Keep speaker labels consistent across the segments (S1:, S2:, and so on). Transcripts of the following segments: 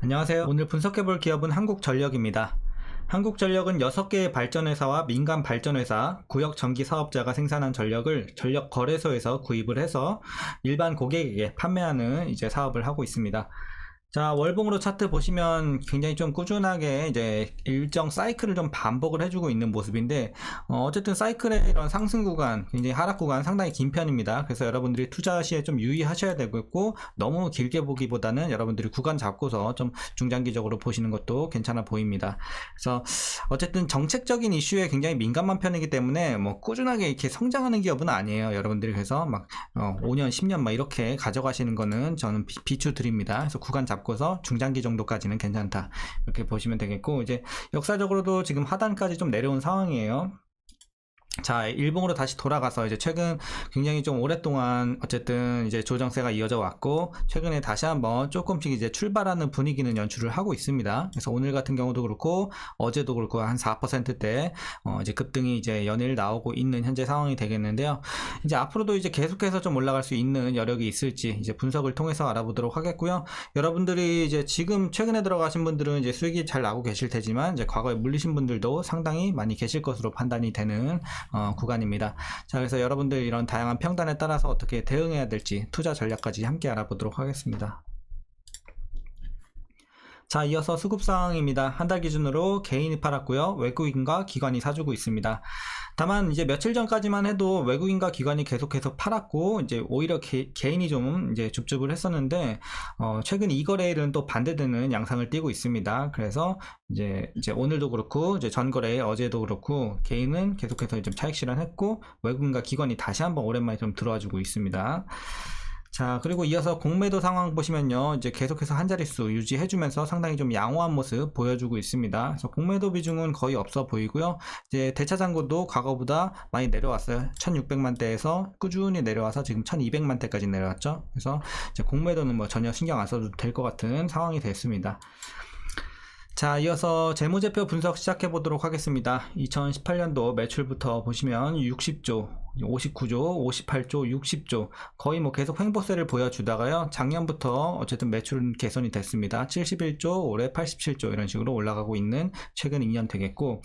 S1: 안녕하세요. 오늘 분석해볼 기업은 한국전력입니다. 한국전력은 6개의 발전회사와 민간 발전회사, 구역 전기 사업자가 생산한 전력을 전력 거래소에서 구입을 해서 일반 고객에게 판매하는 사업을 하고 있습니다. 자, 월봉으로 차트 보시면 굉장히 좀 꾸준하게 일정 사이클을 좀 반복을 해주고 있는 모습인데, 어쨌든 사이클의 이런 상승 구간, 굉장히 하락 구간 상당히 긴 편입니다. 그래서 여러분들이 투자 시에 좀 유의하셔야 되고, 너무 길게 보기보다는 여러분들이 구간 잡고서 좀 중장기적으로 보시는 것도 괜찮아 보입니다. 그래서 어쨌든 정책적인 이슈에 굉장히 민감한 편이기 때문에 뭐 꾸준하게 이렇게 성장하는 기업은 아니에요. 여러분들이 그래서 막 5년, 10년 막 이렇게 가져가시는 거는 저는 비추드립니다. 그래서 구간 잡고서 중장기 정도까지는 괜찮다, 이렇게 보시면 되겠고, 이제 역사적으로도 지금 하단까지 좀 내려온 상황이에요. 자, 일봉으로 다시 돌아가서 최근 굉장히 좀 오랫동안 어쨌든 조정세가 이어져 왔고, 최근에 다시 한번 조금씩 출발하는 분위기는 연출을 하고 있습니다. 그래서 오늘 같은 경우도 그렇고 어제도 그렇고 한 4%대 급등이 연일 나오고 있는 현재 상황이 되겠는데요. 앞으로도 계속해서 좀 올라갈 수 있는 여력이 있을지 분석을 통해서 알아보도록 하겠고요. 여러분들이 지금 최근에 들어가신 분들은 수익이 잘 나고 계실 테지만 과거에 물리신 분들도 상당히 많이 계실 것으로 판단이 되는 구간입니다. 자, 그래서 여러분들 이런 다양한 평단에 따라서 어떻게 대응해야 될지 투자 전략까지 함께 알아보도록 하겠습니다. 자, 이어서 수급 상황입니다. 한 달 기준으로 개인이 팔았고요. 외국인과 기관이 사주고 있습니다. 다만 며칠 전까지만 해도 외국인과 기관이 계속해서 팔았고 오히려 개인이 좀 줍줍을 했었는데, 최근 이 거래일은 또 반대되는 양상을 띠고 있습니다. 그래서 오늘도 그렇고 전거래 어제도 그렇고 개인은 계속해서 좀 차익 실현했고, 외국인과 기관이 다시 한번 오랜만에 좀 들어와주고 있습니다. 자, 그리고 이어서 공매도 상황 보시면요, 계속해서 한 자릿수 유지해주면서 상당히 좀 양호한 모습 보여주고 있습니다. 그래서 공매도 비중은 거의 없어 보이고요. 대차잔고도 과거보다 많이 내려왔어요. 1600만대에서 꾸준히 내려와서 지금 1200만대까지 내려왔죠. 그래서 공매도는 뭐 전혀 신경 안 써도 될 것 같은 상황이 됐습니다. 자, 이어서 재무제표 분석 시작해 보도록 하겠습니다. 2018년도 매출부터 보시면 60조, 59조, 58조, 60조, 거의 뭐 계속 횡보세를 보여주다가요, 작년부터 어쨌든 매출은 개선이 됐습니다. 71조, 올해 87조, 이런 식으로 올라가고 있는 최근 2년 되겠고,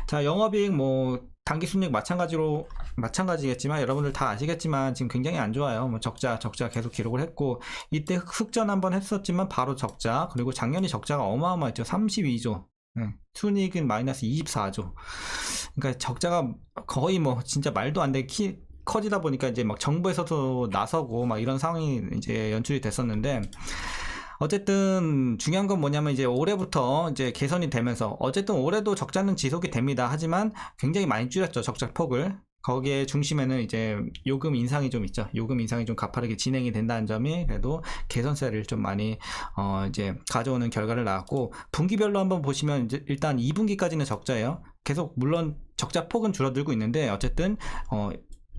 S1: 자, 영업이익 뭐 당기순이익 마찬가지겠지만 여러분들 다 아시겠지만 지금 굉장히 안 좋아요. 뭐 적자 계속 기록을 했고, 이때 흑전 한번 했었지만 바로 적자, 그리고 작년이 적자가 어마어마했죠. 32조, 순이익은 마이너스 24조. 그러니까 적자가 거의 뭐 진짜 말도 안 되게 커지다 보니까 막 정부에서도 나서고 막 이런 상황이 연출이 됐었는데, 어쨌든 중요한 건 뭐냐면 올해부터 개선이 되면서 어쨌든 올해도 적자는 지속이 됩니다. 하지만 굉장히 많이 줄였죠, 적자 폭을. 거기에 중심에는 요금 인상이 좀 있죠. 요금 인상이 좀 가파르게 진행이 된다는 점이 그래도 개선세를 좀 많이 가져오는 결과를 낳았고, 분기별로 한번 보시면 일단 2분기까지는 적자예요. 계속 물론 적자 폭은 줄어들고 있는데 어쨌든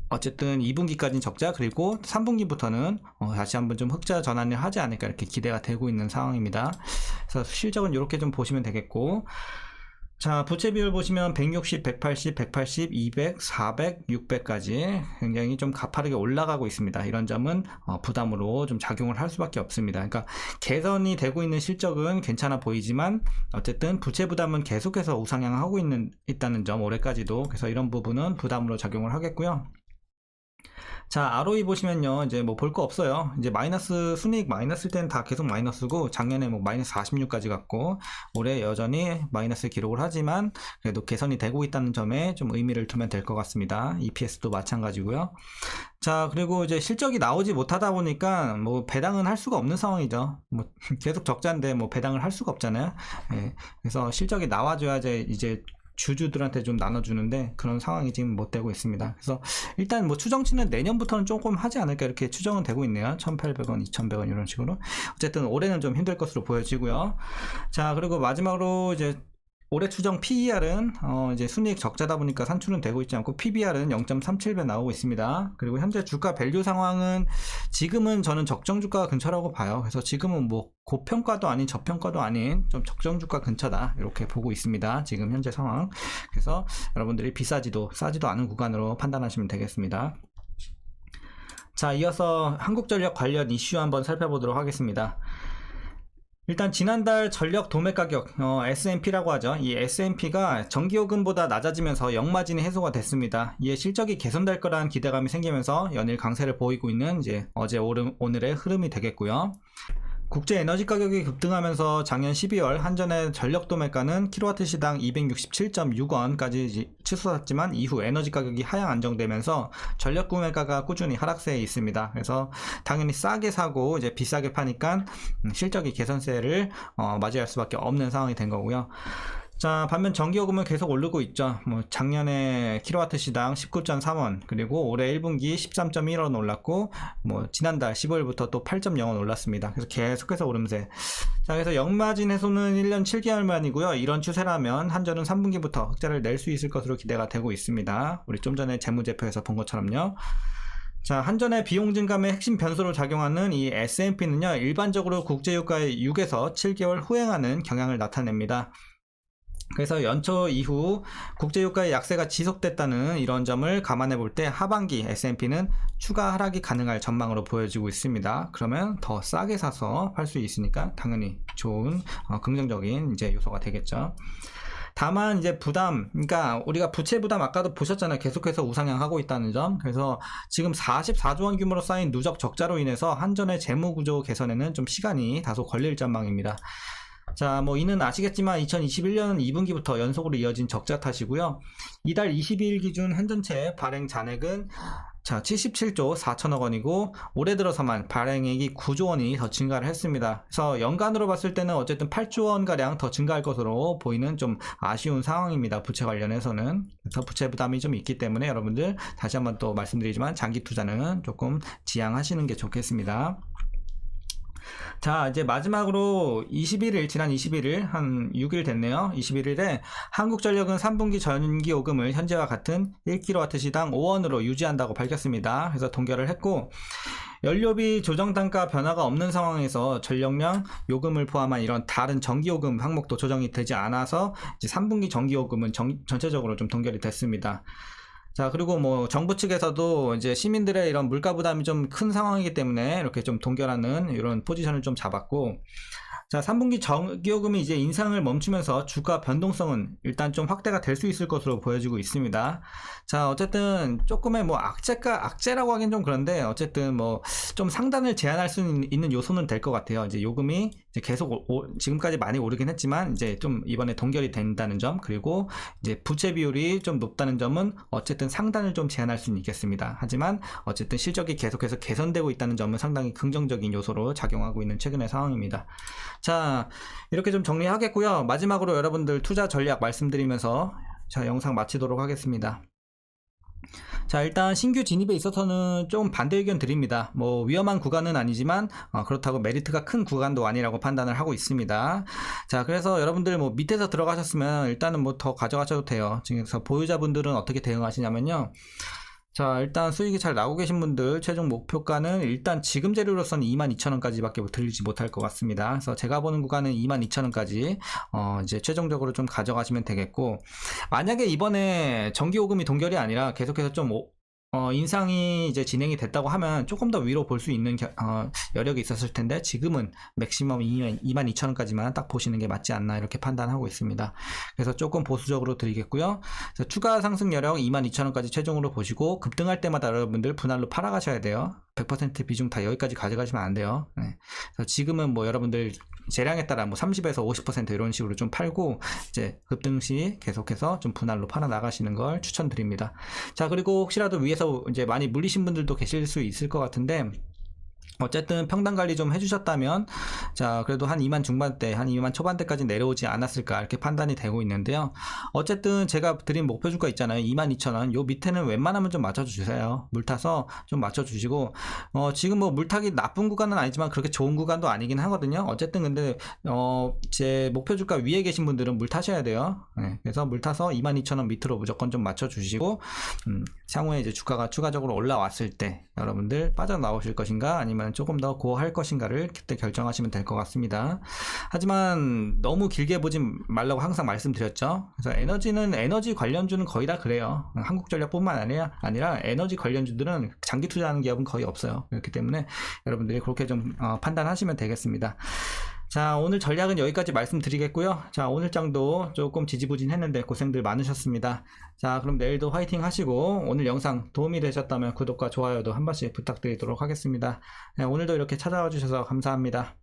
S1: 2분기까지는 적자, 그리고 3분기부터는 다시 한번 좀 흑자 전환을 하지 않을까 이렇게 기대가 되고 있는 상황입니다. 그래서 실적은 이렇게 좀 보시면 되겠고, 자, 부채 비율 보시면 160, 180, 180, 200, 400, 600까지 굉장히 좀 가파르게 올라가고 있습니다. 이런 점은 부담으로 좀 작용을 할 수밖에 없습니다. 그러니까 개선이 되고 있는 실적은 괜찮아 보이지만 어쨌든 부채 부담은 계속해서 우상향하고 있다는 점, 올해까지도. 그래서 이런 부분은 부담으로 작용을 하겠고요. 자, ROE 보시면요, 뭐 볼 거 없어요. 마이너스, 순이익 마이너스일 때는 다 계속 마이너스고, 작년에 뭐 마이너스 46까지 갔고, 올해 여전히 마이너스 기록을 하지만 그래도 개선이 되고 있다는 점에 좀 의미를 두면 될 것 같습니다. EPS도 마찬가지고요. 자, 그리고 실적이 나오지 못하다 보니까 뭐 배당은 할 수가 없는 상황이죠. 뭐 계속 적자인데 뭐 배당을 할 수가 없잖아요. 예, 그래서 실적이 나와줘야 주주들한테 좀 나눠주는데 그런 상황이 지금 못 되고 있습니다. 그래서 일단 뭐 추정치는 내년부터는 조금 하지 않을까 이렇게 추정은 되고 있네요. 1,800원, 2,100원 이런 식으로. 어쨌든 올해는 좀 힘들 것으로 보여지고요. 자, 그리고 마지막으로 올해 추정 PER은 순이익 적자다 보니까 산출은 되고 있지 않고, PBR은 0.37배 나오고 있습니다. 그리고 현재 주가 밸류 상황은 지금은 저는 적정 주가 근처라고 봐요. 그래서 지금은 뭐 고평가도 아닌 저평가도 아닌 좀 적정 주가 근처다 이렇게 보고 있습니다. 지금 현재 상황. 그래서 여러분들이 비싸지도 싸지도 않은 구간으로 판단하시면 되겠습니다. 자, 이어서 한국전력 관련 이슈 한번 살펴보도록 하겠습니다. 일단 지난달 전력 도매 가격 S&P라고 하죠. 이 S&P가 정기요금보다 낮아지면서 역마진이 해소가 됐습니다. 이에 실적이 개선될 거라는 기대감이 생기면서 연일 강세를 보이고 있는 이제 어제 오늘의 흐름이 되겠고요. 국제 에너지 가격이 급등하면서 작년 12월 한전의 전력 도매가는 킬로와트 시당 267.6원까지 치솟았지만 이후 에너지 가격이 하향 안정되면서 전력 구매가가 꾸준히 하락세에 있습니다. 그래서 당연히 싸게 사고 이제 비싸게 파니까 실적이 개선세를 맞이할 수밖에 없는 상황이 된 거고요. 자, 반면 전기요금은 계속 오르고 있죠. 뭐 작년에 킬로와트 시당 19.3원, 그리고 올해 1분기 13.1원 올랐고, 뭐 지난달 15일부터 또 8.0원 올랐습니다. 그래서 계속해서 오름세. 자, 그래서 역마진 해소는 1년 7개월 만이고요. 이런 추세라면 한전은 3분기부터 흑자를 낼 수 있을 것으로 기대가 되고 있습니다. 우리 좀 전에 재무제표에서 본 것처럼요. 자, 한전의 비용 증감의 핵심 변수로 작용하는 이 S&P는요, 일반적으로 국제유가의 6에서 7개월 후행하는 경향을 나타냅니다. 그래서 연초 이후 국제유가의 약세가 지속됐다는 이런 점을 감안해 볼 때 하반기 S&P는 추가 하락이 가능할 전망으로 보여지고 있습니다. 그러면 더 싸게 사서 팔 수 있으니까 당연히 좋은 긍정적인 이제 요소가 되겠죠. 다만 이제 부담, 그러니까 우리가 부채 부담 아까도 보셨잖아요. 계속해서 우상향하고 있다는 점. 그래서 지금 44조 원 규모로 쌓인 누적 적자로 인해서 한전의 재무 구조 개선에는 좀 시간이 다소 걸릴 전망입니다. 자, 뭐 이는 아시겠지만 2021년 2분기부터 연속으로 이어진 적자 탓이고요. 이달 22일 기준 한전체 발행 잔액은 자, 77조 4천억 원이고 올해 들어서만 발행액이 9조 원이 더 증가를 했습니다. 그래서 연간으로 봤을 때는 어쨌든 8조 원가량 더 증가할 것으로 보이는 좀 아쉬운 상황입니다. 부채 관련해서는. 그래서 부채 부담이 좀 있기 때문에 여러분들 다시 한번 또 말씀드리지만 장기 투자는 조금 지양하시는 게 좋겠습니다. 자, 이제 마지막으로 지난 21일, 한 6일 됐네요. 21일에 한국전력은 3분기 전기요금을 현재와 같은 1kW 시당 5원으로 유지한다고 밝혔습니다. 그래서 동결을 했고, 연료비 조정단가 변화가 없는 상황에서 전력량 요금을 포함한 이런 다른 전기요금 항목도 조정이 되지 않아서 이제 3분기 전기요금은 전체적으로 좀 동결이 됐습니다. 자, 그리고 뭐 정부 측에서도 이제 시민들의 이런 물가 부담이 좀 큰 상황이기 때문에 이렇게 좀 동결하는 이런 포지션을 좀 잡았고, 자, 3분기 전기요금이 이제 인상을 멈추면서 주가 변동성은 일단 좀 확대가 될 수 있을 것으로 보여지고 있습니다. 자, 어쨌든 조금의 뭐 악재라고 하긴 좀 그런데 어쨌든 뭐 좀 상단을 제한할 수 있는 요소는 될 것 같아요. 이제 요금이 이제 계속 지금까지 많이 오르긴 했지만 이제 좀 이번에 동결이 된다는 점, 그리고 이제 부채 비율이 좀 높다는 점은 어쨌든 상단을 좀 제한할 수는 있겠습니다. 하지만 어쨌든 실적이 계속해서 개선되고 있다는 점은 상당히 긍정적인 요소로 작용하고 있는 최근의 상황입니다. 자, 이렇게 좀 정리하겠고요. 마지막으로 여러분들 투자 전략 말씀드리면서 자, 영상 마치도록 하겠습니다. 자, 일단 신규 진입에 있어서는 좀 반대 의견 드립니다. 뭐 위험한 구간은 아니지만 그렇다고 메리트가 큰 구간도 아니라고 판단을 하고 있습니다. 자, 그래서 여러분들 뭐 밑에서 들어가셨으면 일단은 뭐 더 가져가셔도 돼요. 그래서 보유자분들은 어떻게 대응하시냐면요. 자, 일단 수익이 잘 나오고 계신 분들 최종 목표가는 일단 지금 재료로서는 22,000원까지 밖에 들리지 못할 것 같습니다. 그래서 제가 보는 구간은 22,000원까지 이제 최종적으로 좀 가져가시면 되겠고, 만약에 이번에 전기요금이 동결이 아니라 계속해서 좀 인상이 이제 진행이 됐다고 하면 조금 더 위로 볼 수 있는 여력이 있었을 텐데, 지금은 맥시멈 22,000원까지만 딱 보시는 게 맞지 않나 이렇게 판단하고 있습니다. 그래서 조금 보수적으로 드리겠고요. 그래서 추가 상승 여력 22,000원까지 최종으로 보시고, 급등할 때마다 여러분들 분할로 팔아가셔야 돼요. 100% 비중 다 여기까지 가져가시면 안 돼요. 네. 그래서 지금은 뭐 여러분들 재량에 따라 뭐 30에서 50% 이런 식으로 좀 팔고, 이제 급등 시 계속해서 좀 분할로 팔아 나가시는 걸 추천드립니다. 자, 그리고 혹시라도 위에서 이제 많이 물리신 분들도 계실 수 있을 것 같은데, 어쨌든 평단 관리 좀 해주셨다면, 자, 그래도 한 2만 중반대, 한 2만 초반대까지 내려오지 않았을까 이렇게 판단이 되고 있는데요. 어쨌든 제가 드린 목표 주가 있잖아요. 22,000원. 요 밑에는 웬만하면 좀 맞춰주세요. 물타서 좀 맞춰주시고, 지금 뭐 물타기 나쁜 구간은 아니지만 그렇게 좋은 구간도 아니긴 하거든요. 어쨌든 근데 제 목표 주가 위에 계신 분들은 물타셔야 돼요. 네, 그래서 물타서 22,000원 밑으로 무조건 좀 맞춰주시고, 향후에 이제 주가가 추가적으로 올라왔을 때 여러분들 빠져나오실 것인가 아니면 조금 더 고할 것인가를 그때 결정하시면 될 것 같습니다. 하지만 너무 길게 보지 말라고 항상 말씀드렸죠. 그래서 에너지 관련주는 거의 다 그래요. 한국전력뿐만 아니라 에너지 관련주들은 장기 투자하는 기업은 거의 없어요. 그렇기 때문에 여러분들이 그렇게 좀 판단하시면 되겠습니다. 자, 오늘 전략은 여기까지 말씀드리겠고요. 자, 오늘 장도 조금 지지부진했는데 고생들 많으셨습니다. 자, 그럼 내일도 화이팅 하시고 오늘 영상 도움이 되셨다면 구독과 좋아요도 한 번씩 부탁드리도록 하겠습니다. 네, 오늘도 이렇게 찾아와 주셔서 감사합니다.